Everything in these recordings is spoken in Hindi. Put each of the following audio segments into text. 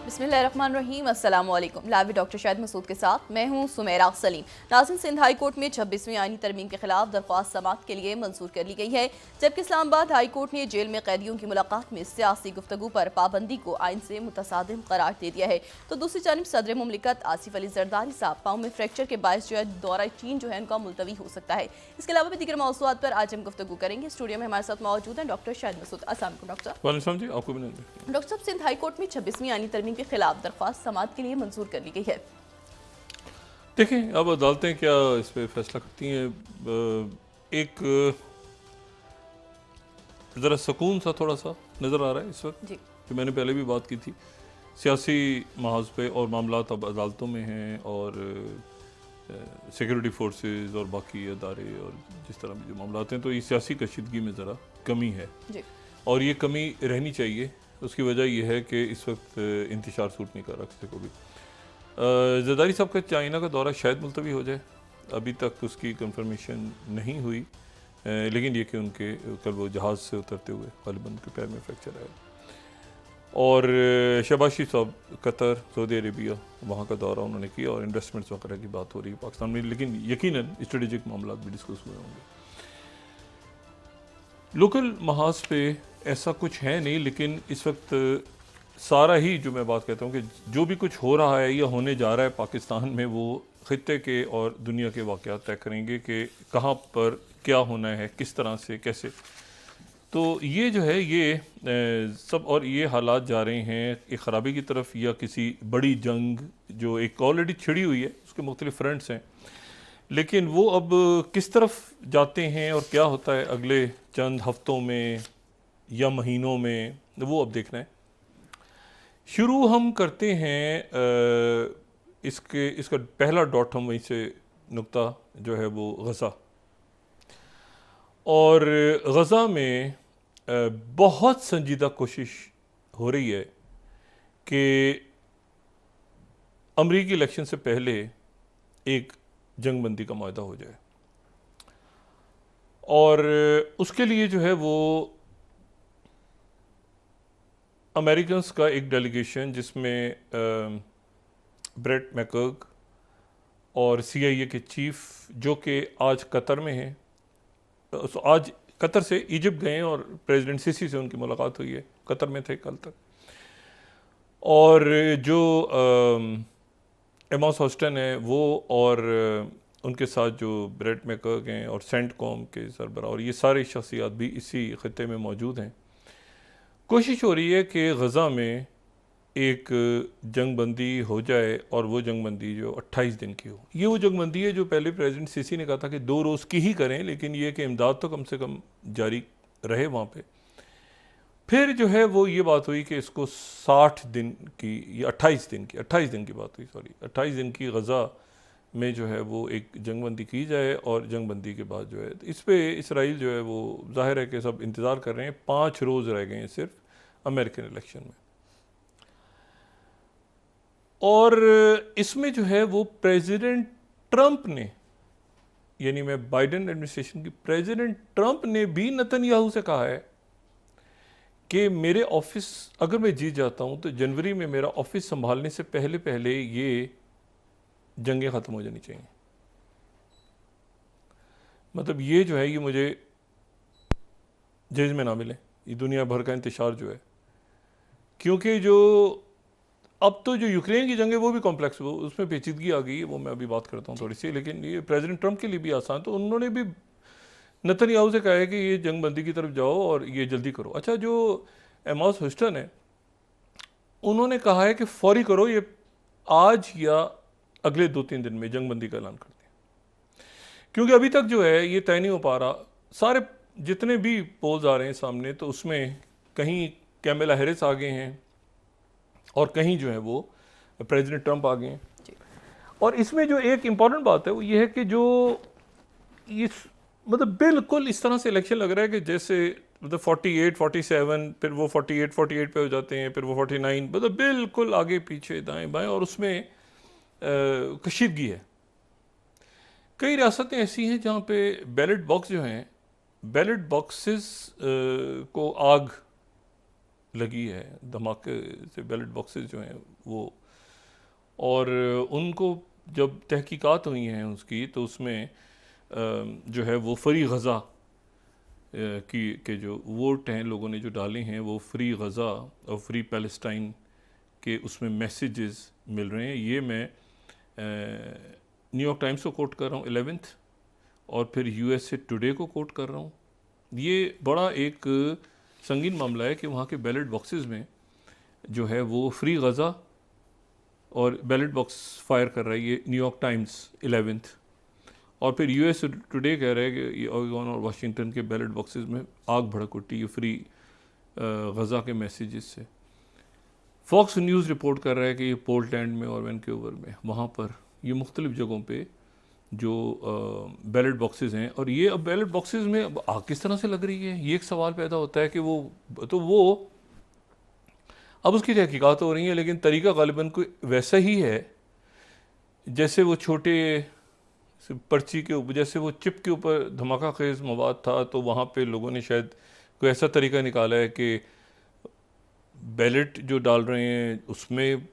बिस्मिल्लाहिर्रहमानिर्रहीम, अस्सलामुअलैकुम। लाइव डॉक्टर शाहिद मसूद के साथ मैं हूं सुमेरा सलीम। नाज़रीन, सिंध हाई कोर्ट में 26वीं आईनी तरमीम के खिलाफ दरख्वास्त समाअत के लिए मंजूर कर ली गई है, जबकि इस्लामाबाद हाई कोर्ट ने जेल में कैदियों की मुलाकात में सियासी गुफ्तगू पर पाबंदी को आइन से मुतसादिम करार दे दिया है। तो दूसरी जानिब सदर मुमलिकत आसिफ अली जरदारी साहब पाँव में फ्रैक्चर के बायस जो है दौरा चीन जो है उनका मुलतवी हो सकता है। इसके अलावा भी दीगर मौज़ूआत पर आज हम गुफ्तगू करेंगे। स्टूडियो में हमारे साथ मौजूद हैं डॉक्टर शाहिद मसूद। अस्सलाम वालेकुम डॉक्टर जी, आपको भी डॉक्टर साहब, सिंध हाई कोर्ट में 26वीं आईनी तरमीम के खिलाफ दरख्वास्त समाअत के लिए मंजूर कर ली गई है। देखें अब अदालतें क्या इस पर फैसला करती हैं। एक ज़रा सुकून सा थोड़ा सा नज़र आ रहा है इस वक्त जी। कि मैंने पहले भी बात की थी, सियासी महाज पे और मामलात अब अदालतों में हैं और सिक्योरिटी फोर्सेस और बाकी अदारे और जिस तरह भी जो मामलात हैं, तो ये सियासी कशीदगी में ज़रा कमी है जी। और ये कमी रहनी चाहिए। उसकी वजह यह है कि इस वक्त इंतशार सूट नहीं कर रहा किसी को भी। जरदारी साहब का चाइना का दौरा शायद मुलतवी हो जाए, अभी तक उसकी कंफर्मेशन नहीं हुई, लेकिन ये कि उनके कल वो जहाज़ से उतरते हुए गालिबन के पैर में फ्रैक्चर आया। और शहबाज शरीफ साहब कतर, सऊदी अरेबिया, वहाँ का दौरा उन्होंने किया और इन्वेस्टमेंट्स वगैरह की बात हो रही है पाकिस्तान में, लेकिन यकीनन स्ट्रेटेजिक मामला भी डिस्कस हुए होंगे। लोकल महाज पे ऐसा कुछ है नहीं, लेकिन इस वक्त सारा ही जो मैं बात कहता हूँ कि जो भी कुछ हो रहा है या होने जा रहा है पाकिस्तान में, वो ख़ित्ते के और दुनिया के वाक़यात तय करेंगे कि कहाँ पर क्या होना है, किस तरह से, कैसे। तो ये जो है ये सब और ये हालात जा रहे हैं एक ख़राबी की तरफ या किसी बड़ी जंग जो एक ऑलरेडी छिड़ी हुई है, उसके मुख्तलिफ फ्रंट्स हैं, लेकिन वो अब किस तरफ जाते हैं और क्या होता है अगले चंद हफ्तों में या महीनों में, वो अब देखना है। शुरू हम करते हैं इसका पहला डॉट हम वहीं से नुक्ता जो है वो गज़ा। और गज़ा में बहुत संजीदा कोशिश हो रही है कि अमरीकी इलेक्शन से पहले एक जंग बंदी का माहदा हो जाए, और उसके लिए जो है वो अमेरिकन्स का एक डेलीगेशन जिसमें ब्रेट मैकर्ग और CIA के चीफ जो कि आज कतर में हैं, आज कतर से इजिप्ट गए हैं और प्रेसिडेंट सीसी से उनकी मुलाकात हुई है, कतर में थे कल तक। और जो एमॉस हॉस्टन है वो और उनके साथ जो ब्रेट मैकर्ग हैं और सेंट कॉम के सरबरा और ये सारे शख्सियात भी इसी खत्ते में मौजूद हैं। कोशिश हो रही है कि गज़ा में एक जंग बंदी हो जाए और वो जंग बंदी जो 28 दिन की हो। ये वो जंग बंदी है जो पहले प्रेसिडेंट सीसी ने कहा था कि 2 रोज़ की ही करें, लेकिन ये कि इमदाद तो कम से कम जारी रहे वहाँ पे। फिर जो है वो ये बात हुई कि इसको 60 दिन की या 28 दिन की बात हुई, 28 दिन की गज़ा में जो है वो एक जंग बंदी की जाए। और जंग बंदी के बाद जो है इस पे इसराइल जो है वो जाहिर है कि सब इंतज़ार कर रहे हैं। 5 रोज़ रह गए हैं सिर्फ अमेरिकन इलेक्शन में, और इसमें जो है वो प्रेसिडेंट ट्रंप ने, यानी मैं बाइडेन एडमिनिस्ट्रेशन की, प्रेसिडेंट ट्रंप ने भी नेतन्याहू से कहा है कि मेरे ऑफिस, अगर मैं जीत जाता हूं तो जनवरी में मेरा ऑफिस संभालने से पहले पहले ये जंगें ख़त्म हो जानी चाहिए। मतलब ये जो है ये मुझे जेज में ना मिले, ये दुनिया भर का इंतशार जो है, क्योंकि जो अब तो जो यूक्रेन की जंग है वो भी कॉम्प्लेक्स, वो उसमें पेचीदगी आ गई है, वो मैं अभी बात करता हूँ थोड़ी सी, लेकिन ये प्रेसिडेंट ट्रंप के लिए भी आसान। तो उन्होंने भी नेतन्याहू से कहा है कि ये जंग बंदी की तरफ जाओ और ये जल्दी करो। अच्छा, जो एमॉस ह्यूस्टन है उन्होंने कहा है कि फौरी करो, ये आज या अगले 2-3 दिन में जंग बंदी का ऐलान कर दें, क्योंकि अभी तक जो है ये तय नहीं हो पा रहा। सारे जितने भी पोल्स आ रहे हैं सामने, तो उसमें कहीं कैमला हैरिस आ गए हैं और कहीं जो है वो प्रेसिडेंट ट्रंप आ गए हैं। और इसमें जो एक इम्पॉर्टेंट बात है वो ये है कि जो इस मतलब बिल्कुल इस तरह से इलेक्शन लग रहा है कि जैसे मतलब 48, 47, फिर वो 48 पे हो जाते हैं, फिर वो 49, मतलब बिल्कुल आगे पीछे दाएं बाएं, और उसमें कशीदगी है। कई रियासतें ऐसी हैं जहाँ पे बैलेट बॉक्स जो हैं, बैलेट बॉक्सेस को आग लगी है धमाके से, बैलेट बॉक्सेस जो हैं वो, और उनको जब तहकीकात हुई हैं उसकी, तो उसमें जो है वो फ्री गज़ा की के जो वोट हैं लोगों ने जो डाले हैं वो फ्री गज़ा और फ्री पैलेस्टाइन के उसमें मैसेजेस मिल रहे हैं। ये मैं न्यूयॉर्क टाइम्स को कोट कर रहा हूँ 11th, और फिर यूएसए टुडे को कोट कर रहा हूँ। ये बड़ा एक संगीन मामला है कि वहाँ के बैलेट बॉक्सेस में जो है वो फ्री गज़ा और बैलेट बॉक्स फायर कर रहा है, ये न्यूयॉर्क टाइम्स 11th। और फिर यूएस टुडे कह रहा है कि ये ओरेगन और वाशिंगटन के बैलेट बॉक्सेस में आग भड़क उठी है फ्री गज़ा के मैसेजेस से। फॉक्स न्यूज़ रिपोर्ट कर रहा है कि ये पोर्टलैंड में और वैनकूवर में, वहाँ पर ये मुख्तलिफ़ जगहों पे जो बैलेट बॉक्सेस हैं, और ये अब बैलेट बॉक्सेस में अब आग किस तरह से लग रही है, ये एक सवाल पैदा होता है कि वो अब उसकी तहकीकात हो रही है, लेकिन तरीका गालिबन कोई वैसा ही है जैसे वो छोटे पर्ची के ऊपर, जैसे वो चिप के ऊपर धमाका खेज मवाद था, तो वहाँ पे लोगों ने शायद कोई ऐसा तरीका निकाला है कि बैलेट जो डाल रहे हैं उसमें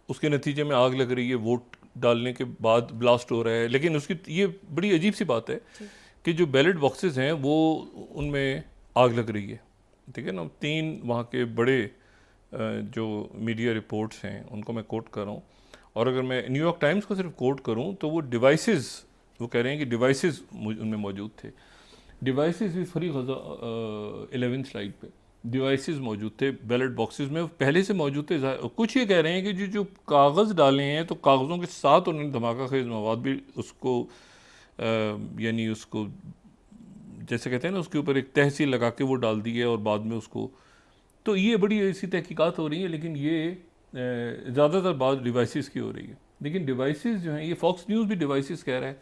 उसके नतीजे में आग लग रही है, वोट डालने के बाद ब्लास्ट हो रहा है। लेकिन उसकी ये बड़ी अजीब सी बात है कि जो बैलेट बॉक्सेस हैं वो उनमें आग लग रही है, ठीक है ना। 3 वहाँ के बड़े जो मीडिया रिपोर्ट्स हैं उनको मैं कोट कर रहा हूँ, और अगर मैं न्यूयॉर्क टाइम्स को सिर्फ कोट करूँ तो वो डिवाइसेस, वो कह रहे हैं कि डिवाइसेस उनमें मौजूद थे। डिवाइसेस भी फ्री गज़ा 11th स्लाइड पे डिवाइसेस मौजूद थे बैलेट बॉक्सेस में, पहले से मौजूद थे। कुछ ये कह रहे हैं कि जो कागज़ डाले हैं तो कागज़ों के साथ उन्होंने धमाका खेज मवाद भी उसको यानी उसको जैसे कहते हैं ना उसके ऊपर एक तहसील लगा के वो डाल दी है, और बाद में उसको, तो ये बड़ी ऐसी तहकीकात हो रही है। लेकिन ये ज़्यादातर बात डिवाइसेस की हो रही है। लेकिन डिवाइसेस जो हैं, ये फॉक्स न्यूज़ भी डिवाइसेस कह रहा है।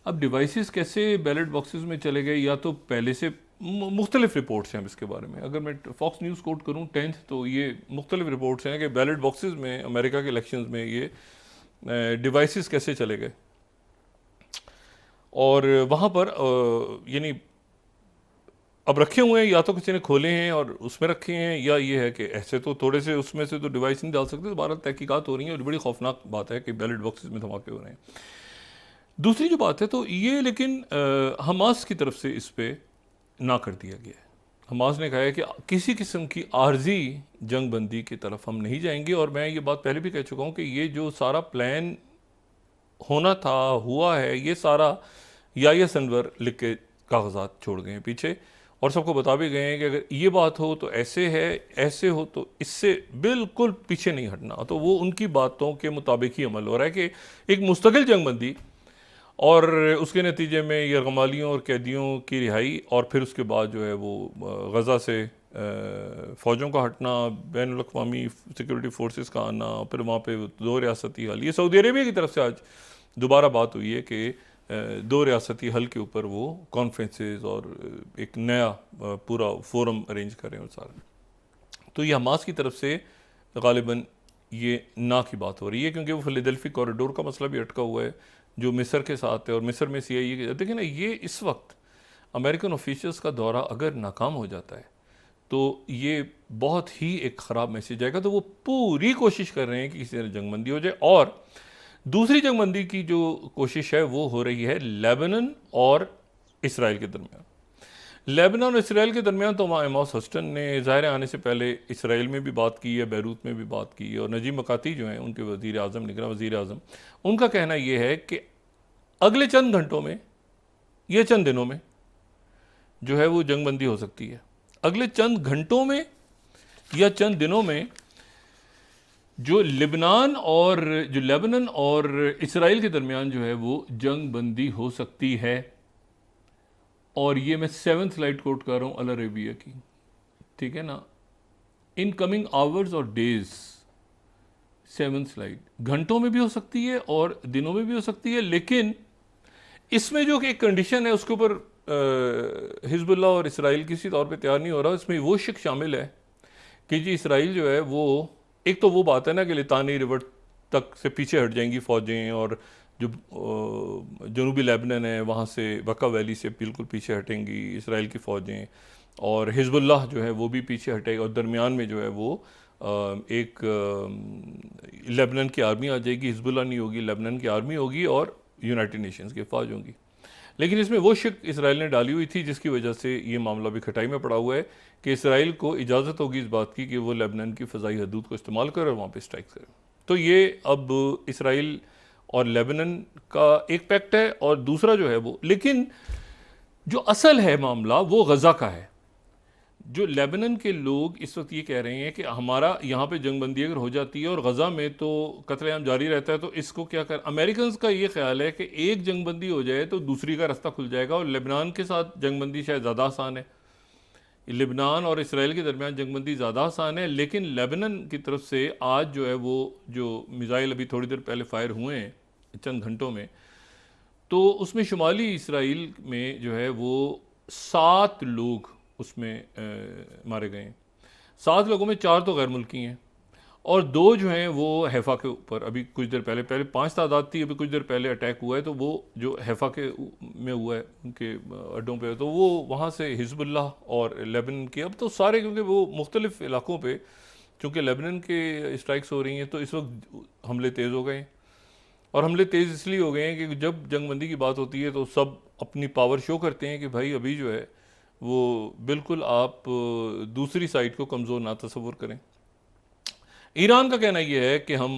अब डिवाइसेस कैसे बैलेट बॉक्सेस में चले गए, या तो पहले से मुख्तलिफ रिपोर्ट्स हैं इसके बारे में। अगर मैं फॉक्स न्यूज़ कोट करूँ 10th, तो ये मुख्तलिफ रिपोर्ट्स हैं कि बैलेट बॉक्सेस में अमेरिका के इलेक्शंस में ये डिवाइसेस कैसे चले गए, और वहाँ पर यानी अब रखे हुए हैं, या तो किसी ने खोले हैं और उसमें रखे हैं, या ये है कि ऐसे तो थोड़े से उसमें से तो डिवाइस नहीं डाल सकते। दोबारा तहकीकात हो रही हैं, और बड़ी खौफनाक बात है कि बैलेट बॉक्सेस में धमाके हो रहे हैं। दूसरी जो बात है तो ये, लेकिन हमास की तरफ से इस पर ना कर दिया गया है। हमास ने कहा है कि किसी किस्म की आर्जी जंग बंदी की तरफ हम नहीं जाएंगे, और मैं ये बात पहले भी कह चुका हूँ कि ये जो सारा प्लान होना था हुआ है, ये सारा या सनवर लिख के कागजात छोड़ गए हैं पीछे, और सबको बता भी गए हैं कि अगर ये बात हो तो ऐसे है, ऐसे हो तो इससे बिल्कुल पीछे नहीं हटना। तो वो उनकी बातों के मुताबिक ही अमल हो रहा है कि एक मुस्तकिल जंगबंदी, और उसके नतीजे में यरगमालियों और कैदियों की रिहाई, और फिर उसके बाद जो है वो गज़ा से फ़ौजों का हटना, बैनुल अक़वामी सिक्योरिटी फोर्सेस का आना, फिर वहाँ पे 2 रियासती हल। ये सऊदी अरेबिया की तरफ से आज दोबारा बात हुई है कि 2 रियासती हल के ऊपर वो कॉन्फ्रेंसेस और एक नया पूरा फोरम अरेंज करें और सारा। तो ये हमास की तरफ से गालिबन ये ना की बात हो रही है, क्योंकि वो फिलाडेल्फी कॉरिडोर का मसला भी अटका हुआ है जो मिस्र के साथ है, और मिस्र में CIA के, देखिए ना, ये इस वक्त अमेरिकन ऑफिशियल्स का दौरा अगर नाकाम हो जाता है तो ये बहुत ही एक ख़राब मैसेज आएगा। तो वो पूरी कोशिश कर रहे हैं कि किसी तरह जंगबंदी हो जाए, और दूसरी जंगबंदी की जो कोशिश है वो हो रही है लेबनान और इसराइल के दरमियान। लेबनान और इसराइल के दरमियान तो वहाँ एमॉस हस्टन ने ज़ाहिर आने से पहले इसराइल में भी बात की है, बैरूत में भी बात की है, और नजीब मकाती जो हैं उनके वज़ीर आज़म, निगरान वज़ीर आज़म, उनका कहना ये है कि अगले चंद घंटों में या चंद दिनों में जो है वो जंगबंदी हो सकती है। अगले चंद घंटों में या चंद दिनों में जो लेबनान और इसराइल के दरमियान जो है वो जंगबंदी हो सकती है। और ये मैं 7th स्लाइड कोट कर रहा हूँ अल अरेबिया की, ठीक है ना, इन कमिंग आवर्स और डेज। 7th स्लाइड, घंटों में भी हो सकती है और दिनों में भी हो सकती है, लेकिन इसमें जो एक कंडीशन है उसके ऊपर हिजबुल्लाह और इसराइल किसी तौर पे तैयार नहीं हो रहा। इसमें वो शिक शामिल है कि जी इसराइल जो है वो, एक तो वो बात है ना कि लितानी रिवर तक से पीछे हट जाएंगी फ़ौजें, और जो जनूबी लेबनान है वहाँ से बका वैली से बिल्कुल पीछे हटेंगी इसराइल की फ़ौजें, और हिजबुल्लाह जो है वो भी पीछे हटेगा और दरमियान में जो है वो एक लेबनान की आर्मी आ जाएगी, हिजबुल्लाह नहीं होगी, लेबनान की आर्मी होगी और यूनाइटेड नेशंस की फ़ौज होंगी। लेकिन इसमें वो शक इसराइल ने डाली हुई थी जिसकी वजह से ये मामला भी खटाई में पड़ा हुआ है कि इसराइल को इजाज़त होगी इस बात की कि वो लेबनान की फ़ज़ाई हदूद को इस्तेमाल करे और वहाँ पे स्ट्राइक करे। तो ये अब इसराइल और लेबनान का एक पैक्ट है और दूसरा जो है वो, लेकिन जो असल है मामला वो गज़ा का है। जो लेबनान के लोग इस वक्त ये कह रहे हैं कि हमारा यहाँ पे जंगबंदी अगर हो जाती है और गज़ा में तो कत्लेआम जारी रहता है तो इसको क्या कर, अमेरिकन का ये ख्याल है कि एक जंगबंदी हो जाए तो दूसरी का रास्ता खुल जाएगा और लेबनान के साथ जंगबंदी शायद ज़्यादा आसान है। लेबनान और इसराइल के दरमियान जंगबंदी ज़्यादा आसान है, लेकिन लेबनान की तरफ से आज जो है वो जो मिज़ाइल अभी थोड़ी देर पहले फायर हुए हैं चंद घंटों में, तो उसमें शुमाली इसराइल में जो है वो 7 लोग उसमें मारे गए हैं। 7 लोगों में 4 तो गैर मुल्की हैं और 2 जो हैं वो हैफा के ऊपर अभी कुछ देर पहले 5 तादाद थी, अभी कुछ देर पहले अटैक हुआ है तो वो जो हैफा के में हुआ है उनके अड्डों पे, तो वो वहाँ से हिजबुल्लाह और लेबनान के अब तो सारे, क्योंकि वो मुख्तलिफ इलाकों पे चूँकि लेबनान के स्ट्राइक्स हो रही हैं तो इस वक्त हमले तेज़ हो गए हैं। और हमले तेज़ इसलिए हो गए हैं कि जब जंगबंदी की बात होती है तो सब अपनी पावर शो करते हैं कि भाई अभी जो है वो बिल्कुल आप दूसरी साइड को कमज़ोर ना तस्वुर करें। ईरान का कहना यह है कि हम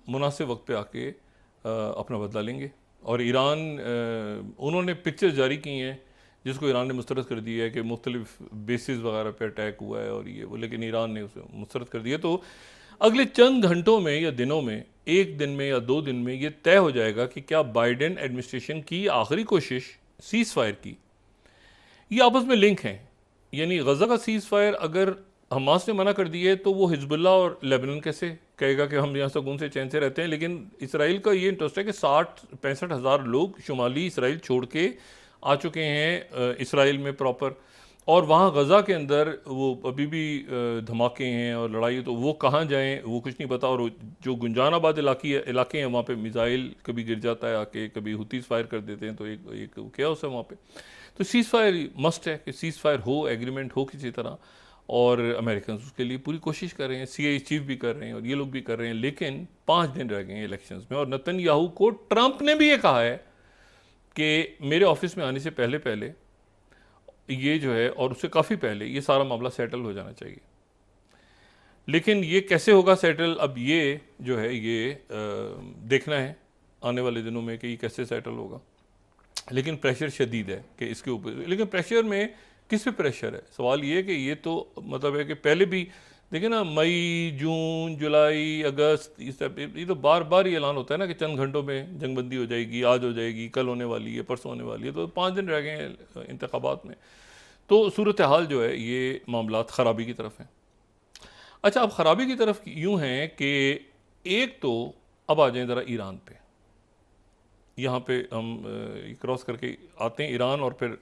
मुनासिब वक्त पे आके अपना बदला लेंगे और ईरान उन्होंने पिक्चर्स जारी की हैं जिसको ईरान ने मुस्तरद कर दिया है कि मुख्तलिफ बेसिस वगैरह पे अटैक हुआ है और ये वो, लेकिन ईरान ने उसे मुस्तरद कर दिया। तो अगले चंद घंटों में या दिनों में, एक दिन में या 2 दिन में ये तय हो जाएगा कि क्या बाइडेन एडमिनिस्ट्रेशन की आखिरी कोशिश सीज़ फायर की, ये आपस में लिंक हैं। यानी गज़ा का सीज़ फायर अगर हमास ने मना कर दिया है तो वो हिजबुल्लाह और लेबनान कैसे कहेगा कि हम यहाँ सुकून से चैन से रहते हैं। लेकिन इसराइल का ये इंटरेस्ट है कि 60-65 हज़ार लोग शुमाली इसराइल छोड़ के आ चुके हैं इसराइल में प्रॉपर, और वहाँ गज़ा के अंदर वो अभी भी धमाके हैं और लड़ाई, तो वो कहाँ जाएं वो कुछ नहीं पता। और जो गुंजानाबाद इलाके हैं वहाँ पे मिसाइल कभी गिर जाता है आके, कभी हुतीस फायर कर देते हैं, तो एक क्या है वहाँ पे। तो सीज़ फायर मस्ट है कि सीज़ फायर हो, एग्रीमेंट हो किसी तरह, और अमेरिकन उसके लिए पूरी कोशिश कर रहे हैं, CIA चीफ भी कर रहे हैं और ये लोग भी कर रहे हैं। लेकिन 5 दिन रह गए हैं इलेक्शंस में और नेतन्याहू को ट्रंप ने भी ये कहा है कि मेरे ऑफिस में आने से पहले ये जो है, और उससे काफ़ी पहले, ये सारा मामला सेटल हो जाना चाहिए। लेकिन ये कैसे होगा सेटल, अब ये जो है ये देखना है आने वाले दिनों में कि ये कैसे सेटल होगा। लेकिन प्रेशर शदीद है कि इसके ऊपर, लेकिन प्रेशर में किस पे प्रेशर है, सवाल ये है कि ये तो मतलब है कि पहले भी देखिए ना, मई, जून, जुलाई, अगस्त, ये तो बार बार ये ऐलान होता है ना कि चंद घंटों में जंगबंदी हो जाएगी, आज हो जाएगी, कल होने वाली है, परसों होने वाली है, तो 5 दिन रह गए हैं इंतखाबात में। तो सूरत हाल जो है ये मामलात ख़राबी की तरफ हैं। अच्छा, अब ख़राबी की तरफ यूँ हैं कि एक तो अब आ जाएं ज़रा ईरान पे, यहाँ पे हम क्रॉस करके आते हैं ईरान और फिर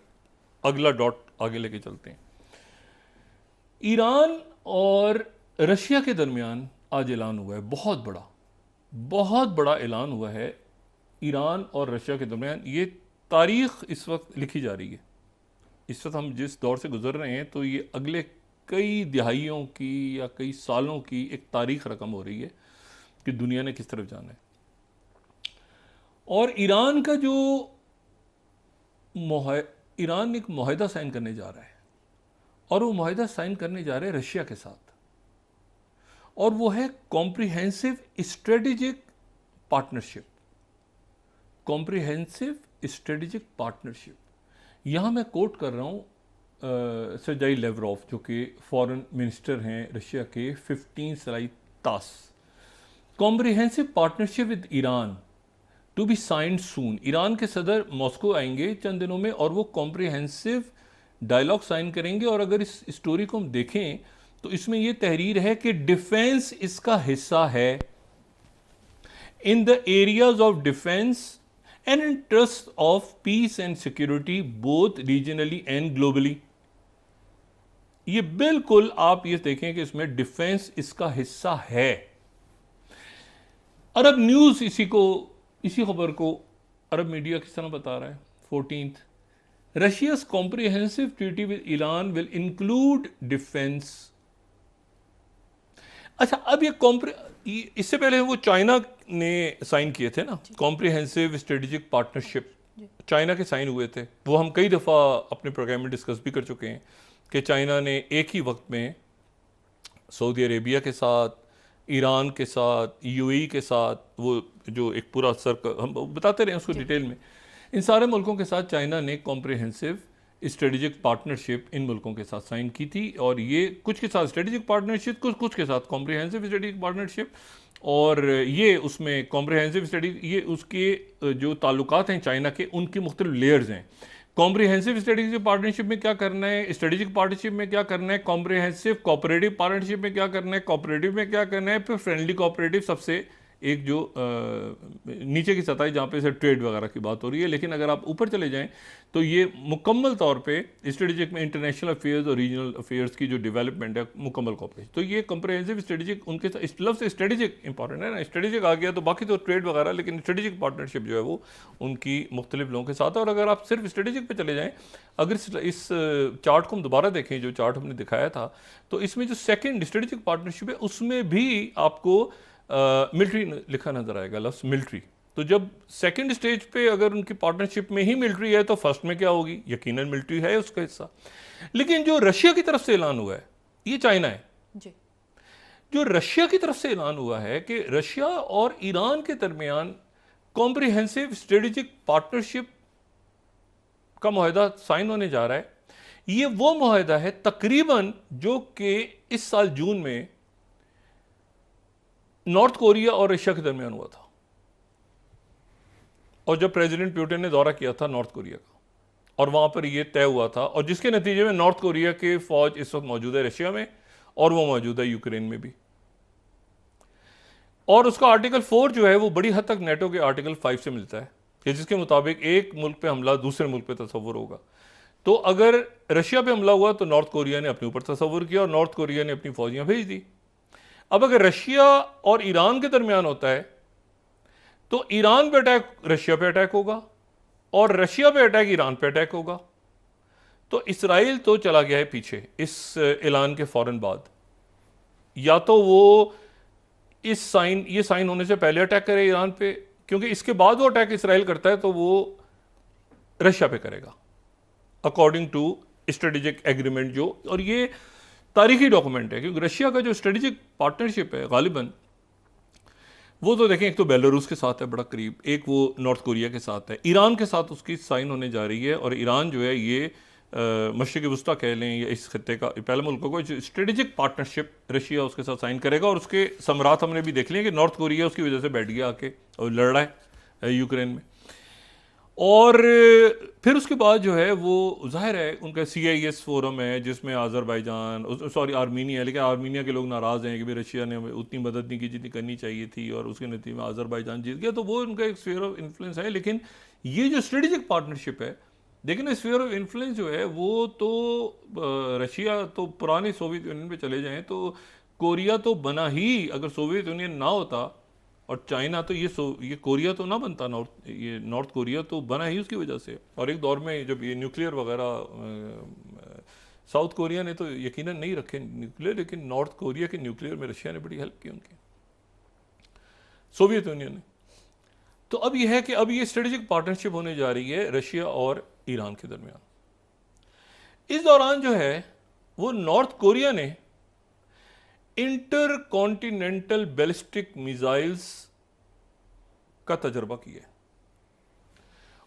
अगला डॉट आगे लेके चलते हैं। ईरान और रशिया के दरमियान आज ऐलान हुआ है, बहुत बड़ा ऐलान हुआ है ईरान और रशिया के दरमियान। ये तारीख़ इस वक्त लिखी जा रही है, इस वक्त हम जिस दौर से गुजर रहे हैं तो ये अगले कई दिहाइयों की या कई सालों की एक तारीख़ रकम हो रही है कि दुनिया ने किस तरफ जाना है। और ईरान का जो ईरान एक मुआहदा साइन करने जा रहा है और वो मुआहदा साइन करने जा रहे हैं रशिया के साथ, और वो है comprehensive strategic partnership. Comprehensive strategic partnership, यहाँ मैं कोट कर रहा हूँ सर्जाई लेवरोव जो कि फॉरेन मिनिस्टर हैं रशिया के, 15 सलाई तास। Comprehensive partnership with Iran to be signed soon. Iran के सदर मॉस्को आएंगे चंद दिनों में और वो कॉम्प्रिहेंसिव डायलॉग साइन करेंगे। और अगर इस स्टोरी को हम देखें तो इसमें यह तहरीर है कि डिफेंस इसका हिस्सा है, in the areas of defence and interest of peace and security both regionally and globally. ये बिल्कुल आप ये देखें कि इसमें डिफेंस इसका हिस्सा है। अरब न्यूज़ इसी खबर को, अरब मीडिया किस तरह बता रहा है, 14th Russia's comprehensive treaty with Iran will include defense. अच्छा, अब इससे पहले वो चाइना ने साइन किए थे ना कॉम्प्रिहेंसिव स्ट्रेटेजिक पार्टनरशिप, चाइना के साइन हुए थे। वो हम कई दफ़ा अपने प्रोग्राम में डिस्कस भी कर चुके हैं कि चाइना ने एक ही वक्त में सऊदी अरेबिया के साथ, ईरान के साथ, यूएई के साथ, वो जो एक पूरा सर्कल हम बताते रहे उसको डिटेल में, इन सारे मुल्कों के साथ चाइना ने कॉम्प्रिहेंसिव स्ट्रेटेजिक पार्टनरशिप इन मुल्कों के साथ साइन की थी। और ये कुछ के साथ स्ट्रेटेजिक पार्टनरशिप, कुछ के साथ कॉम्प्रिहेंसिव स्ट्रेटेजिक पार्टनरशिप। और ये उसमें कॉम्प्रिहेंसिव स्ट्रेटेजिक, ये उसके जो ताल्लुकात हैं चाइना के, उनकी मुख्तलिफ लेयर्स हैं। कॉम्प्रिहेंसिव स्ट्रेटेजिक पार्टनरशिप में क्या करना है, स्ट्रेटेजिक पार्टनरशिप में क्या करना है, कॉम्प्रिहेंसिव कोऑपरेटिव पार्टनरशिप में क्या करना है, कोऑपरेटिव में क्या करना है, फिर फ्रेंडली कोऑपरेटिव सबसे एक जो नीचे की सतह जहाँ पे से ट्रेड वगैरह की बात हो रही है। लेकिन अगर आप ऊपर चले जाएं तो ये मुकम्मल तौर पे स्ट्रेटेजिक में इंटरनेशनल अफेयर्स और रीजनल अफेयर्स की जो डेवलपमेंट है, मुकम्मल कॉपरेशन। तो ये कॉम्प्रिहेंसिव स्ट्रेटेजिक, उनके साथ लफ्ज़ से स्ट्रेटेजिक इंपॉर्टेंट है ना, स्ट्रेटेजिक आ गया तो बाकी तो ट्रेड वगैरह, लेकिन स्ट्रेटेजिक पार्टनरशिप जो है वो उनकी मुख्तलिफ लोगों के साथ है। और अगर आप सिर्फ स्ट्रेटेजिक पे चले जाएँ, अगर इस चार्ट को हम दोबारा देखें, जो चार्ट हमने दिखाया था, तो इसमें जो सेकेंड स्ट्रेटेजिक पार्टनरशिप है उसमें भी आपको मिलिट्री लिखा नजर आएगा, लफ्ज़ मिलिट्री। तो जब सेकंड स्टेज पे अगर उनकी पार्टनरशिप में ही मिलिट्री है तो फर्स्ट में क्या होगी, यकीनन मिलिट्री है उसका हिस्सा। लेकिन जो रशिया की तरफ से ऐलान हुआ है, ये चाइना है जी। जो रशिया की तरफ से ऐलान हुआ है कि रशिया और ईरान के दरमियान कॉम्प्रिहेंसिव स्ट्रेटेजिक पार्टनरशिप का मुआहदा साइन होने जा रहा है। ये वो मुआहदा है तकरीबन जो कि इस साल जून में नॉर्थ कोरिया और रशिया के दरमियान हुआ था, और जब प्रेसिडेंट पुतिन ने दौरा किया था नॉर्थ कोरिया का, और वहां पर यह तय हुआ था, और जिसके नतीजे में नॉर्थ कोरिया के फौज इस वक्त मौजूद है रशिया में, और वो मौजूद है यूक्रेन में भी। और उसका आर्टिकल 4 जो है वो बड़ी हद तक नेटो के आर्टिकल 5 से मिलता है, कि जिसके मुताबिक एक मुल्क पे हमला दूसरे मुल्क पे तस्वुर होगा। तो अगर रशिया पे हमला हुआ तो नॉर्थ कोरिया ने अपने ऊपर तस्वुर किया और नॉर्थ कोरिया ने अपनी फौजियां भेज दी। अब अगर रशिया और ईरान के दरमियान होता है तो ईरान पे अटैक रशिया पे अटैक होगा, और रशिया पे अटैक ईरान पे अटैक होगा। तो इसराइल तो चला गया है पीछे इस ऐलान के फौरन बाद, या तो वो ये साइन होने से पहले अटैक करे ईरान पे, क्योंकि इसके बाद वो अटैक इसराइल करता है तो वो रशिया पे करेगा अकॉर्डिंग टू स्ट्रेटेजिक एग्रीमेंट जो, और ये तारीखी डॉक्यूमेंट है, क्योंकि रशिया का जो स्ट्रेटेजिक पार्टनरशिप है गालिबन वो तो देखें, एक तो बेलारूस के साथ है बड़ा करीब, एक वो नॉर्थ कोरिया के साथ है, ईरान के साथ उसकी साइन होने जा रही है। और ईरान जो है ये मशरिक़ वस्ता कह लें या इस खत्ते का पहले मुल्क को स्ट्रेटेजिक पार्टनरशिप रशिया उसके साथ साइन करेगा। और उसके समरात हमने भी देख लिए कि नॉर्थ कोरिया उसकी वजह से बैठ गया आके और लड़ रहा है यूक्रेन में। और फिर उसके बाद जो है वो जाहिर है उनका CIS फोरम है जिसमें आर्मीनिया, लेकिन आर्मीनिया के लोग नाराज़ हैं कि भाई रशिया ने उतनी मदद नहीं की जितनी करनी चाहिए थी, और उसके नतीजे में आज़रबाईजान जीत गया। तो वो उनका एक स्फीयर ऑफ इन्फ्लुएंस है। लेकिन ये जो स्ट्रेटेजिक पार्टनरशिप है, लेकिन स्फीयर ऑफ इन्फ्लुएंस जो है वो तो रशिया तो पुराने सोवियत यूनियन पे चले जाएँ तो कोरिया तो बना ही, अगर सोवियत यूनियन ना होता और चाइना तो ये कोरिया तो ना बनता, नॉर्थ कोरिया तो बना ही उसकी वजह से। और एक दौर में जब ये न्यूक्लियर वगैरह, साउथ कोरिया ने तो यकीनन नहीं रखे न्यूक्लियर, लेकिन नॉर्थ कोरिया के न्यूक्लियर में रशिया ने बड़ी हेल्प की उनकी, सोवियत यूनियन ने। तो अब यह है कि अब ये स्ट्रेटेजिक पार्टनरशिप होने जा रही है रशिया और ईरान के दरमियान। इस दौरान जो है वो नॉर्थ कोरिया ने इंटर कॉन्टिनेंटल बैलिस्टिक मिसाइल्स का तजर्बा किया,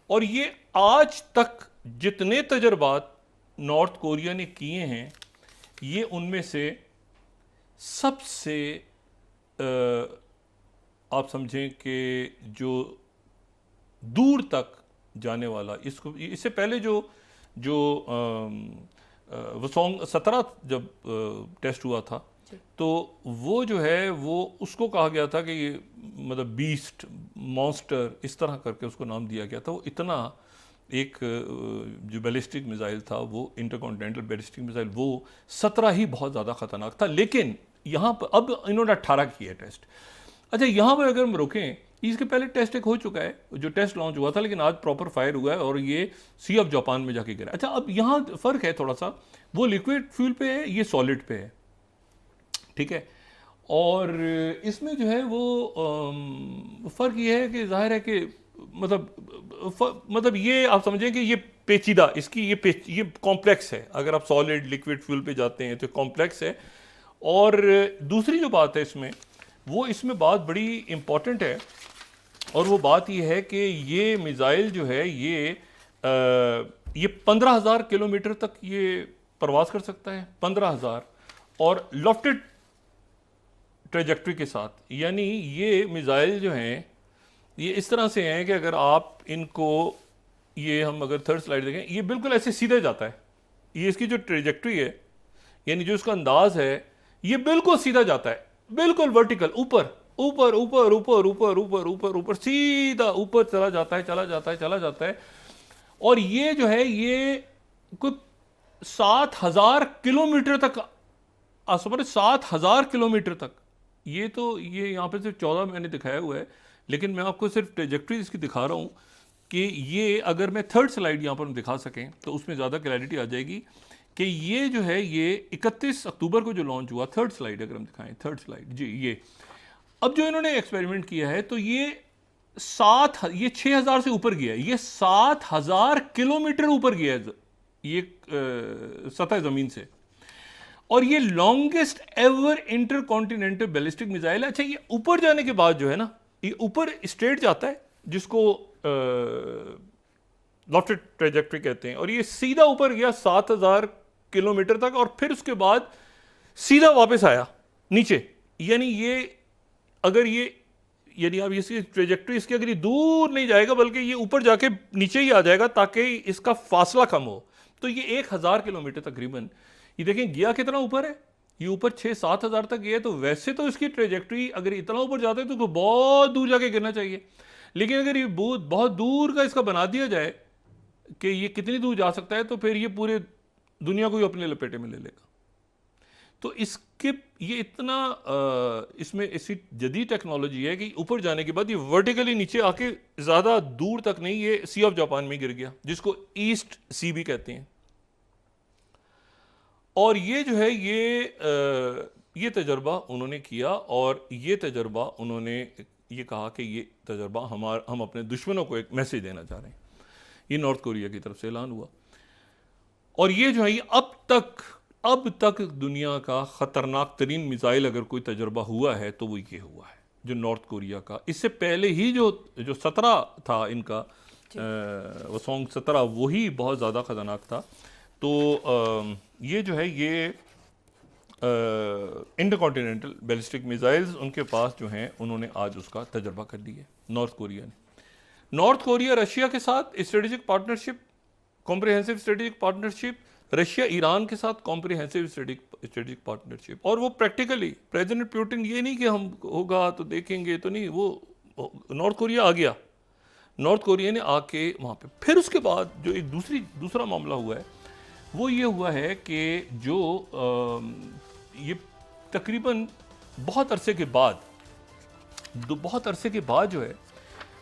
और ये आज तक जितने तजर्बात नॉर्थ कोरिया ने किए हैं ये उनमें से सबसे आप समझें कि जो दूर तक जाने वाला, इससे पहले जो वसोंग 17 जब टेस्ट हुआ था तो वो जो है वो उसको कहा गया था कि ये मतलब बीस्ट, मॉन्स्टर, इस तरह करके उसको नाम दिया गया था। वो इतना एक जो बैलिस्टिक मिसाइल था वो इंटरकॉन्टिनेंटल बैलिस्टिक मिसाइल, वो 17 ही बहुत ज़्यादा ख़तरनाक था। लेकिन यहाँ पर अब इन्होंने 18 किए टेस्ट। अच्छा, यहाँ पर अगर हम रुकें इसके पहले टेस्ट एक हो चुका है, जो टेस्ट लॉन्च हुआ था, लेकिन आज प्रॉपर फायर हुआ है और ये सी ऑफ जापान में जाके गिरा। अच्छा, अब यहाँ फ़र्क है थोड़ा सा, वो लिक्विड फ्यूल पे है, ये सॉलिड पे है, ठीक है। और इसमें जो है वो फ़र्क ये है कि जाहिर है कि मतलब ये आप समझें कि ये पेचीदा, इसकी ये कॉम्प्लेक्स है। अगर आप सॉलिड लिक्विड फ्यूल पे जाते हैं तो कॉम्प्लेक्स है। और दूसरी जो बात है इसमें बात बड़ी इम्पॉर्टेंट है, और वो बात ये है कि ये मिज़ाइल जो है ये 15,000 किलोमीटर तक ये परवाज कर सकता है, 15,000, और लॉफ्टेड ट्रेजेक्ट्री के साथ। यानी ये मिज़ाइल जो हैं ये इस तरह से हैं कि अगर आप इनको, ये हम अगर थर्ड स्लाइड देखें, ये बिल्कुल ऐसे सीधे जाता है। ये इसकी जो ट्रेजेक्ट्री है, यानी जो इसका अंदाज है, ये बिल्कुल सीधा जाता है, बिल्कुल वर्टिकल, ऊपर ऊपर ऊपर ऊपर ऊपर ऊपर ऊपर ऊपर सीधा ऊपर चला जाता है, चला जाता है, चला जाता है। और ये जो है ये कोई 7,000 किलोमीटर तक, 7,000 किलोमीटर तक। ये यहाँ पे सिर्फ 14 मैंने दिखाया हुआ है, लेकिन मैं आपको सिर्फ ट्रेजेक्ट्री इसकी दिखा रहा हूँ कि ये अगर मैं थर्ड स्लाइड यहाँ पर हम दिखा सकें तो उसमें ज़्यादा क्लैरिटी आ जाएगी कि ये जो है ये 31 अक्टूबर को जो लॉन्च हुआ। थर्ड स्लाइड अगर हम दिखाएं, थर्ड स्लाइड जी, ये अब जो इन्होंने एक्सपेरिमेंट किया है तो ये 6,000 से ऊपर गया है, ये 7,000 किलोमीटर ऊपर गया है ये सतह ज़मीन से, और ये longest ever intercontinental ballistic missile है। अच्छा, ये ऊपर जाने के बाद जो है ना, ये ऊपर स्ट्रेट जाता है जिसको लॉफ्टेड ट्रेजेक्ट्री कहते हैं, और ये सीधा ऊपर गया 7,000 किलोमीटर तक, और फिर उसके बाद सीधा वापस आया नीचे। यानी ये अगर ये, यानी अब इसकी ट्रेजेक्ट्री इसकी अगर ये दूर नहीं जाएगा बल्कि ये ऊपर जाके नीचे ही आ जाएगा ताकि इसका फासला कम हो। तो ये 1,000 किलोमीटर तकरीबन, ये देखें गया कितना ऊपर है, ये ऊपर 6-7 हज़ार तक गया है। तो वैसे तो इसकी ट्रेजेक्ट्री अगर इतना ऊपर जाता है तो बहुत दूर जाके गिरना चाहिए, लेकिन अगर ये बहुत दूर का इसका बना दिया जाए कि ये कितनी दूर जा सकता है, तो फिर ये पूरे दुनिया को ही अपने लपेटे में ले लेगा। तो इसके ये इतना इसमें ऐसी जदीद टेक्नोलॉजी है कि ऊपर जाने के बाद ये वर्टिकली नीचे आके ज़्यादा दूर तक नहीं, ये सी ऑफ जापान में गिर गया, जिसको ईस्ट सी भी कहते हैं। और ये जो है ये तजर्बा उन्होंने किया, और ये तजर्बा उन्होंने ये कहा कि ये तजर्बा हम अपने दुश्मनों को एक मैसेज देना चाह रहे हैं। ये नॉर्थ कोरिया की तरफ से ऐलान हुआ, और ये जो है ये अब तक दुनिया का ख़तरनाक तरीन मिसाइल अगर कोई तजर्बा हुआ है तो वो ये हुआ है, जो नॉर्थ कोरिया का। इससे पहले ही जो 17 था इनका, वसोंग 17, वही बहुत ज़्यादा ख़तरनाक था। तो ये जो है ये इंटरकॉन्टिनेंटल बैलिस्टिक मिसाइल्स उनके पास जो हैं, उन्होंने आज उसका तजर्बा कर लिया नॉर्थ कोरिया ने। नॉर्थ कोरिया रशिया के साथ strategic partnership, comprehensive strategic partnership, Russia Iran के साथ कॉम्प्रिहेंसिव स्ट्रेटेजिक पार्टनरशिप। और वो प्रैक्टिकली प्रेसिडेंट पुतिन, ये नहीं कि हम होगा तो देखेंगे तो नहीं, वो नॉर्थ कोरिया आ गया, नॉर्थ कोरिया ने आके वहाँ पे। फिर उसके बाद जो एक दूसरा मामला हुआ है वो ये हुआ है कि जो ये तकरीबन बहुत अरसे के बाद जो है,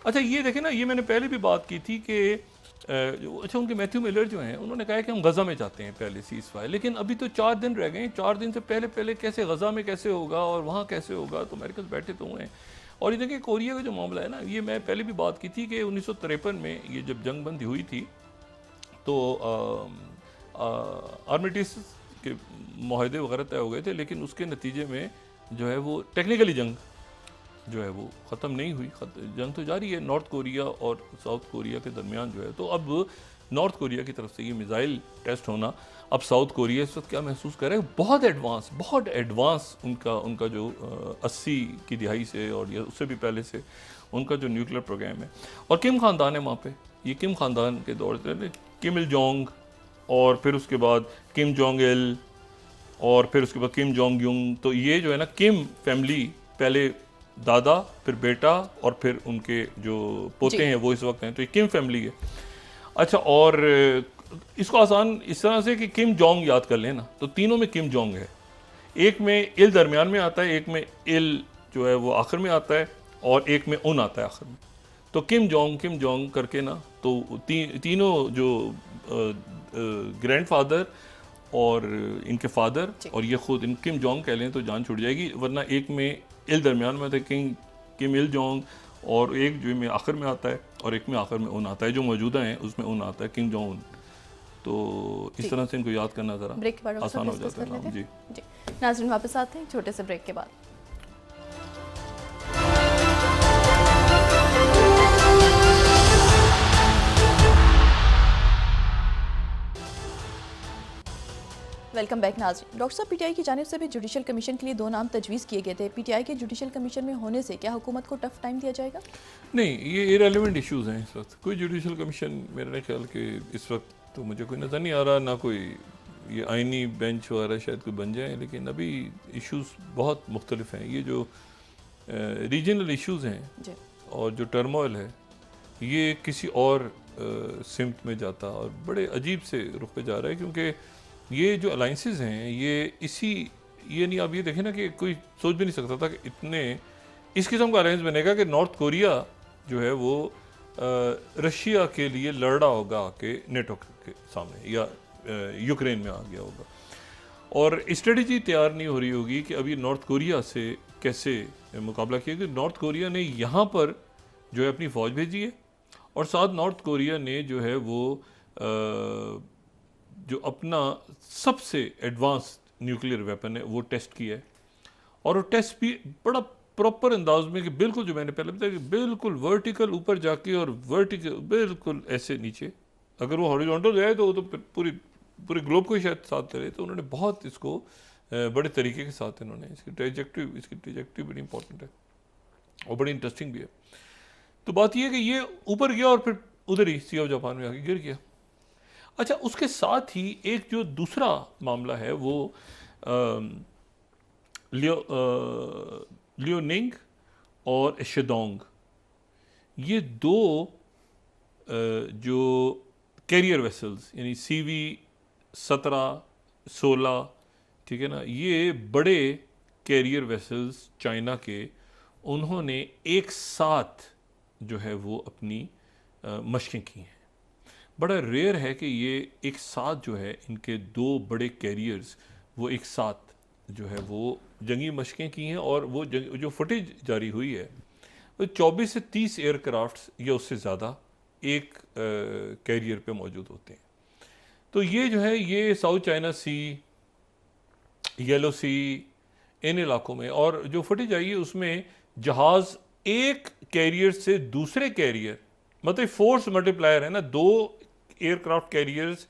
अच्छा ये देखें ना, ये मैंने पहले भी बात की थी कि अच्छा उनके मैथ्यू मिलर जो हैं उन्होंने कहा है कि हम गज़ा में जाते हैं पहले सीज़ फायर, लेकिन अभी तो 4 दिन रह गए। 4 दिन से पहले कैसे गज़ा में कैसे होगा और वहाँ कैसे होगा, तो अमेरिकन बैठे तो हुए हैं। और ये देखिए कोरिया का जो मामला है ना, ये मैं पहले भी बात की थी कि 1953 में ये जब जंग बंदी हुई थी तो आर्मिटिस के माहदे वगैरह तय हो गए थे, लेकिन उसके नतीजे में जो है वो टेक्निकली जंग जो है वो ख़त्म नहीं हुई। जंग तो जारी है नॉर्थ कोरिया और साउथ कोरिया के दरमियान जो है। तो अब नॉर्थ कोरिया की तरफ से ये मिसाइल टेस्ट होना, अब साउथ कोरिया इस वक्त क्या महसूस कर रहे हैं, बहुत एडवांस उनका जो 80 की दिहाई से और या उससे भी पहले से उनका जो न्यूक्लियर प्रोग्राम है। और किम ख़ानदान है वहाँ पे, ये किम ख़ानदान के दौर से किम इल जोंग, और फिर उसके बाद किम जोंग इल, और फिर उसके बाद किम जोंग यूंग। तो ये जो है ना किम फैमिली, पहले दादा फिर बेटा और फिर उनके जो पोते हैं वो इस वक्त हैं, तो ये किम फैमिली है। अच्छा, और इसको आसान इस तरह से कि किम जोंग याद कर लेना, तो तीनों में किम जोंग है। एक में इल दरमियान में आता है, एक में इल जो है वो आखिर में आता है, और एक में उन आता है आखिर में। तो किम जोंग करके ना, तो तीनों जो ग्रैंडफादर और इनके फादर और ये खुद इन किम जोंग कह लें तो जान छूट जाएगी, वरना एक में इल दरमियान में था किम इल जोंग, और एक जो में आखिर में आता है और एक में आखिर में उन आता है, जो मौजूदा हैं उसमें उन आता है, किम जोंग उन। तो इस तरह से इनको याद करना ज़रा ब्रेक के बाद आसान हो जाता है नाम। जी जी नाज़रीन, वापस आते हैं छोटे से ब्रेक के बाद। वेलकम बैक नाज़रीन। डॉक्टर साहब, पीटीआई की जानिब से भी जुडिशल कमीशन के लिए 2 नाम तजवीज़ किए गए थे। पीटीआई के जुडिशल कमीशन में होने से क्या हुकूमत को टफ टाइम दिया जाएगा? नहीं, ये इरेलीवेंट इश्यूज़ हैं इस वक्त। कोई जुडिशल कमीशन मेरे ख्याल के इस वक्त तो मुझे कोई नज़र नहीं आ रहा, ना कोई ये आइनी बेंच वगैरह शायद कोई बन जाए, लेकिन अभी इश्यूज़ बहुत मुख्तलिफ हैं। ये जो रीजनल इश्यूज़ हैं और जो टर्मोइल है, ये किसी और सिमत में जाता और बड़े अजीब से रुख पे जा रहा है, क्योंकि ये जो अलाइंसेस हैं ये नहीं, आप ये देखें ना कि कोई सोच भी नहीं सकता था कि इतने इस किस्म का अलायंस बनेगा कि नॉर्थ कोरिया जो है वो रशिया के लिए लड़ रहा होगा कि नेटो के सामने या यूक्रेन में आ गया होगा, और स्ट्रेटजी तैयार नहीं हो रही होगी कि अभी नॉर्थ कोरिया से कैसे मुकाबला किया। कि नॉर्थ कोरिया ने यहाँ पर जो है अपनी फ़ौज भेजी है, और साथ नॉर्थ कोरिया ने जो है वो जो अपना सबसे एडवांस्ड न्यूक्लियर वेपन है वो टेस्ट किया है, और वो टेस्ट भी बड़ा प्रॉपर अंदाज में कि बिल्कुल जो मैंने पहले बताया कि बिल्कुल वर्टिकल ऊपर जाके और वर्टिकल बिल्कुल ऐसे नीचे, अगर वो हॉरिजॉन्टल जाए तो वो तो पूरे ग्लोब को ही शायद साथ ले रहे। तो उन्होंने बहुत इसको बड़े तरीके के साथ इन्होंने इसकी ट्रेजेक्टरी बड़ी इंपॉर्टेंट है और बड़ी इंटरेस्टिंग भी है। तो बात ये है कि ये ऊपर गया और फिर उधर ही सी ऑफ जापान में आके गिर गया। अच्छा, उसके साथ ही एक जो दूसरा मामला है वो लियोनिंग और शेडोंग, ये 2 जो कैरियर वेसल्स यानी CV-17-16, ठीक है ना, ये बड़े कैरियर वेसल्स चाइना के उन्होंने एक साथ जो है वो अपनी मशकें की हैं। बड़ा रेयर है कि ये एक साथ जो है इनके 2 बड़े कैरियर्स वो एक साथ जो है वो जंगी मशकें की हैं, और वो जो फुटेज जारी हुई है वो 24 से 30 एयरक्राफ्ट्स या उससे ज़्यादा एक कैरियर पे मौजूद होते हैं। तो ये जो है ये साउथ चाइना सी, येलो सी, इन इलाकों में, और जो फुटेज आई है उसमें जहाज़ एक कैरियर से दूसरे कैरियर, मतलब फोर्स मल्टीप्लायर है ना, 2 एयरक्राफ्ट कैरियर्स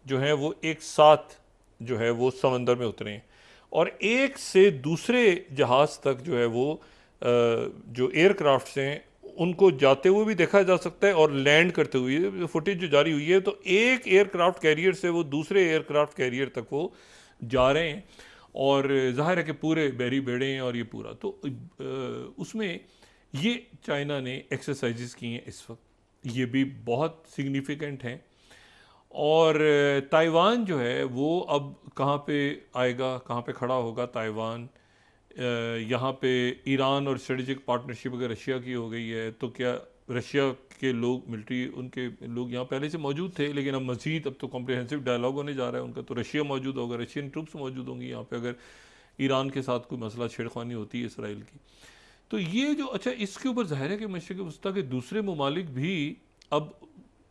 जो हैं वो एक साथ जो है वो समंदर में उतरे हैं, और एक से दूसरे जहाज़ तक जो है वो जो एयरक्राफ्ट्स हैं उनको जाते हुए भी देखा जा सकता है और लैंड करते हुए। फुटेज जो जारी हुई है तो एक एयरक्राफ्ट कैरियर से वो दूसरे एयरक्राफ्ट कैरियर तक वो जा रहे हैं, और जाहिर है कि पूरे बहरी बेड़े हैं और ये पूरा। तो उसमें ये चाइना ने एक्सरसाइजेस की हैं इस वक्त, ये भी बहुत सिग्निफिकेंट हैं। और ताइवान जो है वो अब कहाँ पे आएगा, कहाँ पे खड़ा होगा ताइवान, यहाँ पे ईरान और स्ट्रेटेजिक पार्टनरशिप अगर रशिया की हो गई है तो क्या रशिया के लोग, मिलिट्री उनके लोग यहाँ पहले से मौजूद थे, लेकिन अब मज़ीद अब तो कॉम्प्रिहेंसिव डायलॉग होने जा रहा है उनका, तो रशिया मौजूद होगा, रशियन ट्रुप्स मौजूद होंगी यहाँ पे अगर ईरान के साथ कोई मसला छेड़खानी होती है इसराइल की। तो ये जो अच्छा इसके ऊपर ज़ाहिर है कि मशरिक़ वस्ता के दूसरे ममालिक भी अब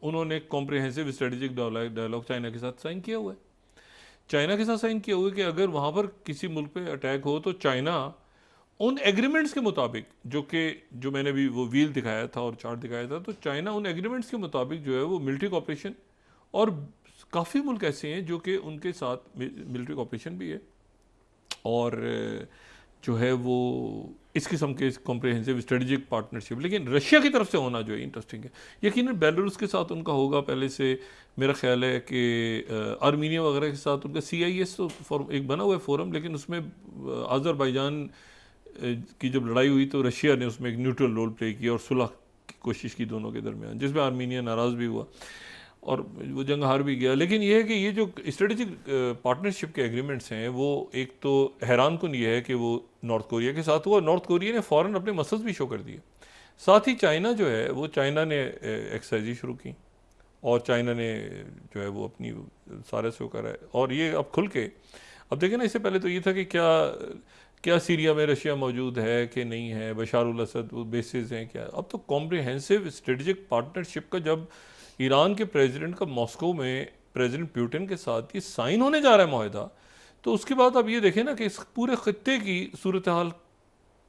उन्होंने कॉम्प्रिहेंसिव स्ट्रेटेजिक डायलॉग चाइना के साथ साइन किया हुआ है। चाइना के साथ साइन किया हुआ है कि अगर वहाँ पर किसी मुल्क पे अटैक हो तो चाइना उन एग्रीमेंट्स के मुताबिक, जो मैंने भी वो व्हील दिखाया था और चार्ट दिखाया था, तो चाइना उन एग्रीमेंट्स के मुताबिक जो है वो मिलिट्री कॉपरेशन, और काफ़ी मुल्क ऐसे हैं जो कि उनके साथ मिलिट्री कॉपरेशन भी है, और जो है वो इस किस्म के कॉम्प्रिहेंसिव स्ट्रेटेजिक पार्टनरशिप, लेकिन रशिया की तरफ से होना जो है इंटरेस्टिंग है। यकीनन बेलारूस के साथ उनका होगा पहले से, मेरा ख्याल है कि आर्मीनिया वगैरह के साथ उनका CIS तो एक बना हुआ है फोरम, लेकिन उसमें अज़रबैजान की जब लड़ाई हुई तो रशिया ने उसमें एक न्यूट्रल रोल प्ले किया और सुलह की कोशिश की दोनों के दरमियान, जिसमें आर्मीनिया नाराज़ भी हुआ। और वो जंग हार भी गया। लेकिन ये है कि ये जो स्ट्रेटेजिक पार्टनरशिप के एग्रीमेंट्स हैं वो एक तो हैरान कुन ये है कि वो नॉर्थ कोरिया के साथ हुआ, नॉर्थ कोरिया ने फ़ौरन अपने मसल्स भी शो कर दिए। साथ ही चाइना जो है वो चाइना ने एक्सरसाइज शुरू की और चाइना ने जो है वो अपनी सारे शो करा है। और ये अब खुल के अब देखें ना, इससे पहले तो ये था कि क्या क्या सीरिया में रशिया मौजूद है कि नहीं है, बशार उल असद वो बेसिस हैं क्या। अब तो कॉम्प्रिहेंसिव स्ट्रेटेजिक पार्टनरशिप का जब ईरान के प्रेसिडेंट का मॉस्को में प्रेसिडेंट पुतिन के साथ ये साइन होने जा रहा है माहिदा, तो उसके बाद अब ये देखें ना कि इस पूरे खत्ते की सूरत हाल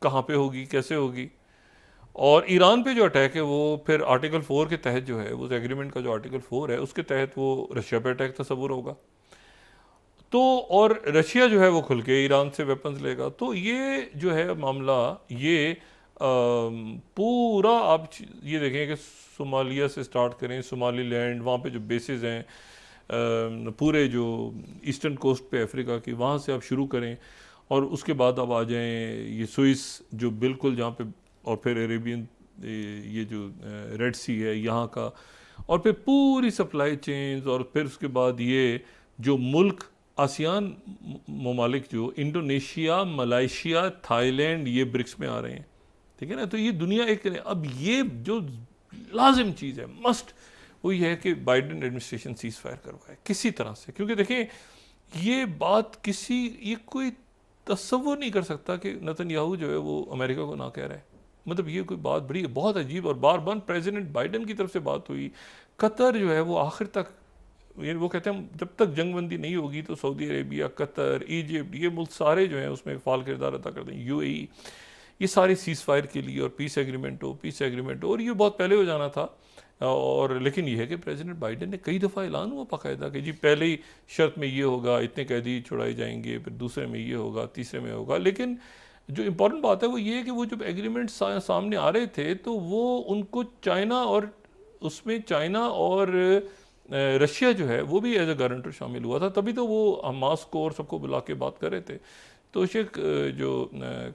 कहाँ पे होगी, कैसे होगी। और ईरान पे जो अटैक है वो फिर आर्टिकल 4 के तहत जो है, उस एग्रीमेंट का जो आर्टिकल 4 है उसके तहत वो रशिया पे अटैक तस्वुर होगा। तो और रशिया जो है वो खुल के ईरान से वेपन्स लेगा। तो ये जो है मामला, ये पूरा आप ये देखें कि सोमालिया से स्टार्ट करें, सोमालीलैंड, वहाँ पे जो बेसिस हैं पूरे जो ईस्टर्न कोस्ट पे अफ्रीका की, वहाँ से आप शुरू करें और उसके बाद आप आ जाएं ये स्विस जो बिल्कुल जहाँ पे, और फिर अरेबियन ये जो रेड सी है यहाँ का, और फिर पूरी सप्लाई चेन्स, और फिर उसके बाद ये जो मुल्क आसियान ममालिक जो इंडोनेशिया, मलेशिया, थाईलैंड, ये ब्रिक्स में आ रहे हैं, ठीक है ना। तो ये दुनिया एक, अब ये जो लाजिम चीज़ है, मस्ट, वो ये है कि बाइडेन एडमिनिस्ट्रेशन सीज फायर करवाए किसी तरह से। क्योंकि देखें ये बात ये कोई तस्वुर नहीं कर सकता कि नेतन्याहू जो है वो अमेरिका को ना कह रहा है। मतलब ये कोई बात बड़ी बहुत अजीब, और बार बार प्रेसिडेंट बाइडेन की तरफ से बात हुई। कतर जो है वो आखिर तक, वो कहते हैं जब तक जंगबंदी नहीं होगी तो सऊदी अरेबिया, कतर, इजिप्ट, ये मुल्क सारे जो हैं उसमें फाल किरदार अदा करते हैं, यूएई, ये सारे सीज़ फायर के लिए और पीस एग्रीमेंट हो, और ये बहुत पहले हो जाना था। और लेकिन ये है कि प्रेसिडेंट बाइडेन ने कई दफ़ा ऐलान हुआ बाकायदा कि जी पहले ही शर्त में ये होगा, इतने कैदी छुड़ाए जाएंगे, फिर दूसरे में ये होगा, तीसरे में होगा। लेकिन जो इम्पोर्टेंट बात है वो ये है कि वो जब एग्रीमेंट सामने आ रहे थे तो वो उनको चाइना, और उसमें चाइना और रशिया जो है वो भी एज ए गारंटर शामिल हुआ था। तभी तो वो हमास को और सबको बुला के बात कर रहे थे। तो शेख जो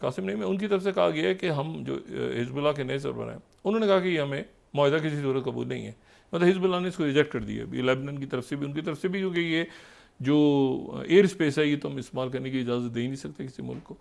कासिम नईम है उनकी तरफ से कहा गया है कि हम जो हिजबुल्लाह के नए सरबराह हैं उन्होंने कहा कि हमें माहिदा किसी सूरत कबूल नहीं है। मतलब हिजबुल्लाह ने इसको रिजेक्ट कर दिया अभी, लेबनान की तरफ से भी, उनकी तरफ से भी, क्योंकि ये जो एयर स्पेस है ये तो हम इस्तेमाल करने की इजाज़त दे ही नहीं सकते किसी मुल्क को।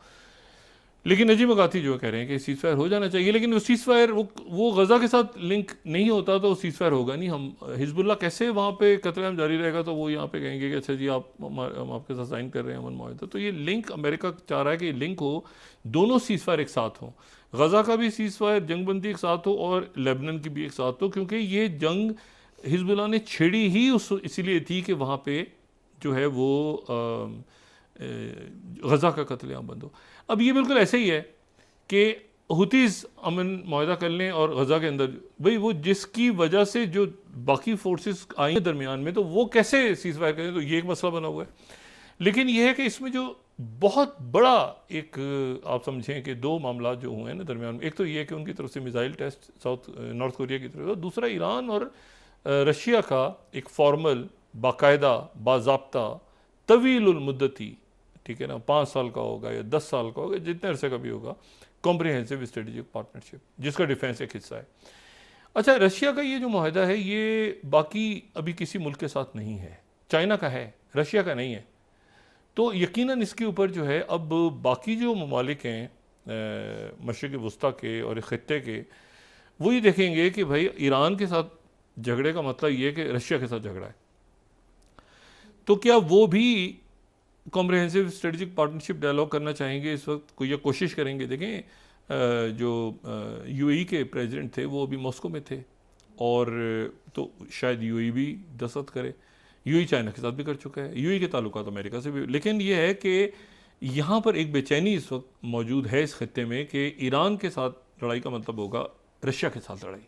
लेकिन नजीब मकाती जो कह रहे हैं कि सीज़ फायर हो जाना चाहिए, लेकिन वो सीज़ फायर वो गज़ा के साथ लिंक नहीं होता तो सीज़ फायर होगा नहीं। हम हिजबुल्लाह कैसे वहाँ पे कत्लेआम जारी रहेगा तो वो यहाँ पे कहेंगे कि अच्छा जी हम आपके साथ साइन कर रहे हैं अमन मुआहदा। तो ये लिंक अमेरिका चाह रहा है कि ये लिंक हो, दोनों सीज़ फायर एक साथ हों, गज़ा का भी सीज़ फायर जंगबंदी एक साथ हो और लेबनान की भी एक साथ हो, क्योंकि ये जंग हिजबुल्लाह ने छेड़ी ही इसीलिए थी कि वहाँ पर जो है वो गज़ा का कत्लेआम बंद हो। अब ये बिल्कुल ऐसे ही है कि हुतीज़ अमन मुआहदा कर लें और गज़ा के अंदर भाई वो जिसकी वजह से जो बाकी फोर्सेस आई हैं दरमियान में, तो वो कैसे सीज़ फायर करें, तो ये एक मसला बना हुआ है। लेकिन ये है कि इसमें जो बहुत बड़ा एक आप समझें कि दो मामला जो हुए हैं ना दरमियान में, एक तो ये है कि उनकी तरफ से मिसाइल टेस्ट नॉर्थ कोरिया की तरफ, और दूसरा ईरान और रशिया का एक फॉर्मल, बाकायदा, बाज़ाब्ता, तवील मुद्दती, ठीक है ना, 5 साल का होगा या 10 साल का होगा, जितने अरसे का भी होगा, कॉम्प्रिहेंसिव स्ट्रेटेजिक पार्टनरशिप जिसका डिफेंस एक हिस्सा है। अच्छा, रशिया का ये जो माहिदा है ये बाकी अभी किसी मुल्क के साथ नहीं है, चाइना का है, रशिया का नहीं है। तो यकीनन इसके ऊपर जो है अब बाकी जो ममालिक हैं मशरिक़ वस्ता के और ख़ित्ते के, वो ये देखेंगे कि भाई ईरान के साथ झगड़े का मतलब ये है कि रशिया के साथ झगड़ा है, तो क्या वो भी कॉम्प्रिहेंसिव स्ट्रेटेजिक पार्टनरशिप डायलॉग करना चाहेंगे इस वक्त, कोई कोशिश करेंगे। देखें जो यूएई के प्रेसिडेंट थे वो अभी मॉस्को में थे, और तो शायद यूएई भी दस्तखत करे। यूएई चाइना के साथ भी कर चुका है, यूएई के ताल्लुकात अमेरिका से भी। लेकिन ये है कि यहाँ पर एक बेचैनी इस वक्त मौजूद है इस खत्ते में कि ईरान के साथ लड़ाई का मतलब होगा रशिया के साथ लड़ाई।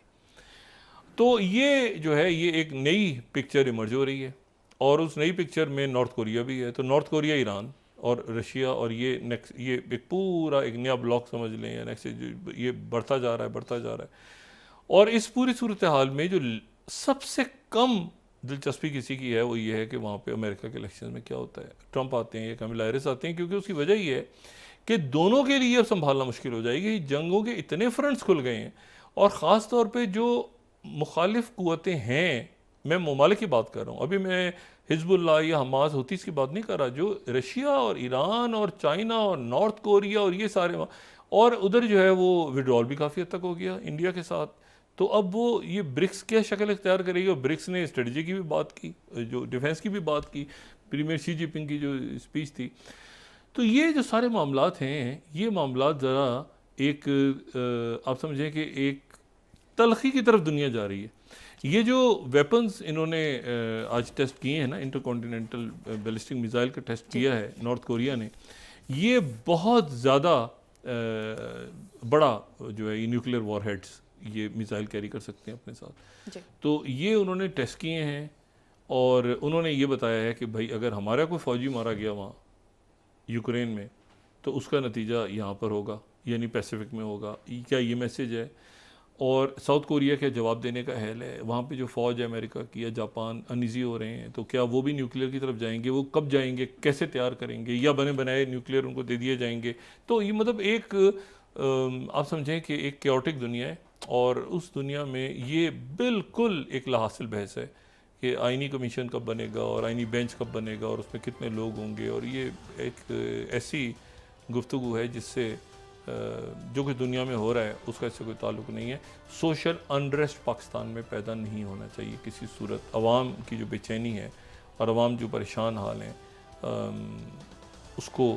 तो ये जो है ये एक नई पिक्चर इमर्ज हो रही है, और उस नई पिक्चर में नॉर्थ कोरिया भी है। तो नॉर्थ कोरिया, ईरान और रशिया, और ये नेक्स्ट ये एक पूरा एक नया ब्लॉक समझ लें, या नेक्स्ट ये बढ़ता जा रहा है। और इस पूरी सूरत हाल में जो सबसे कम दिलचस्पी किसी की है वो ये है कि वहाँ पे अमेरिका के इलेक्शन में क्या होता है। ट्रंप आते हैं या कमला हैरिस आते हैं, क्योंकि उसकी वजह ये है कि दोनों के लिए अब संभालना मुश्किल हो जाएगी। जंगों के इतने फ्रंट्स खुल गए हैं, और ख़ास तौर पर जो मुखालिफ कुव्वतें हैं मैं ममालिक की बात कर रहा हूँ, अभी मैं हिजबुल्लाह या हमास होती इसकी बात नहीं कर रहा, जो रशिया और ईरान और चाइना और नॉर्थ कोरिया और ये सारे, और उधर जो है वो विड्रॉल भी काफ़ी हद तक हो गया इंडिया के साथ। तो अब वो ये ब्रिक्स क्या शक्ल इख्तियार करेगी, और ब्रिक्स ने स्ट्रेटजी की भी बात की, जो डिफेंस की भी बात की, प्रीमियर शी जिनपिंग की जो स्पीच थी। तो ये जो सारे मामलात हैं, ये मामलात ज़रा एक आप समझें कि एक तलखी की तरफ दुनिया जा रही है। ये जो वेपन्स इन्होंने आज टेस्ट किए हैं ना, इंटरकॉन्टिनेंटल बैलिस्टिक मिसाइल का टेस्ट किया है नॉर्थ कोरिया ने, ये बहुत ज़्यादा बड़ा जो है न्यूक्लियर वॉरहेड्स ये मिसाइल कैरी कर सकते हैं अपने साथ। तो ये उन्होंने टेस्ट किए हैं, और उन्होंने ये बताया है कि भाई अगर हमारा कोई फ़ौजी मारा गया वहाँ यूक्रेन में, तो उसका नतीजा यहाँ पर होगा, यानी पैसिफिक में होगा। क्या ये मैसेज है? और साउथ कोरिया के जवाब देने का हल है, वहाँ पे जो फ़ौज है अमेरिका की या जापान अनईज़ी हो रहे हैं, तो क्या वो भी न्यूक्लियर की तरफ जाएंगे? वो कब जाएंगे, कैसे तैयार करेंगे, या बने बनाए न्यूक्लियर उनको दे दिए जाएंगे? तो ये मतलब एक आप समझें कि एक कैओटिक दुनिया है, और उस दुनिया में ये बिल्कुल एक लाहासिल बहस है कि आइनी कमीशन कब बनेगा और आइनी बेंच कब बनेगा और उसमें कितने लोग होंगे। और ये एक ऐसी गुफ्तगू है जिससे जो कुछ दुनिया में हो रहा है उसका इससे कोई ताल्लुक़ नहीं है। सोशल अनरेस्ट पाकिस्तान में पैदा नहीं होना चाहिए किसी सूरत। अवाम की जो बेचैनी है और अवाम जो परेशान हाल हैं, उसको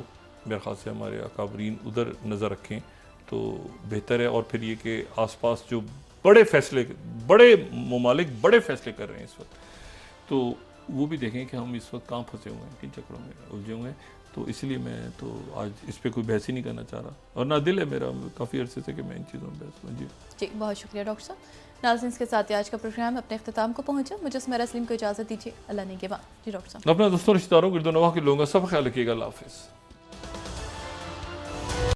मेरे ख्याल से हमारे अकाबरीन उधर नज़र रखें तो बेहतर है। और फिर ये कि आसपास जो बड़े फैसले, बड़े ममालिक बड़े फैसले कर रहे हैं इस वक्त, तो वो भी देखें कि हम इस वक्त कहाँ फंसे हुए हैं, किन चक्रों में उलझे हुए हैं। तो इसलिए मैं तो आज इस पर कोई बहस ही नहीं करना चाह रहा, और ना दिल है मेरा काफ़ी अरसे से कि मैं इन चीज़ों में बहस करूँ। जी बहुत शुक्रिया डॉक्टर साहब। नाज़रीन, के साथ आज का प्रोग्राम अपने अख्ताम को पहुँचा। मुझे सुमेरा सलीम को इजाज़त दीजिए। अल्लाह ने के बाद। जी डॉक्टर साहब, अपना दोस्तों रिश्तेदारों गिरदोनवाह के लोगों का सब ख्याल रखिएगा। अल्लाह हाफ़िज़।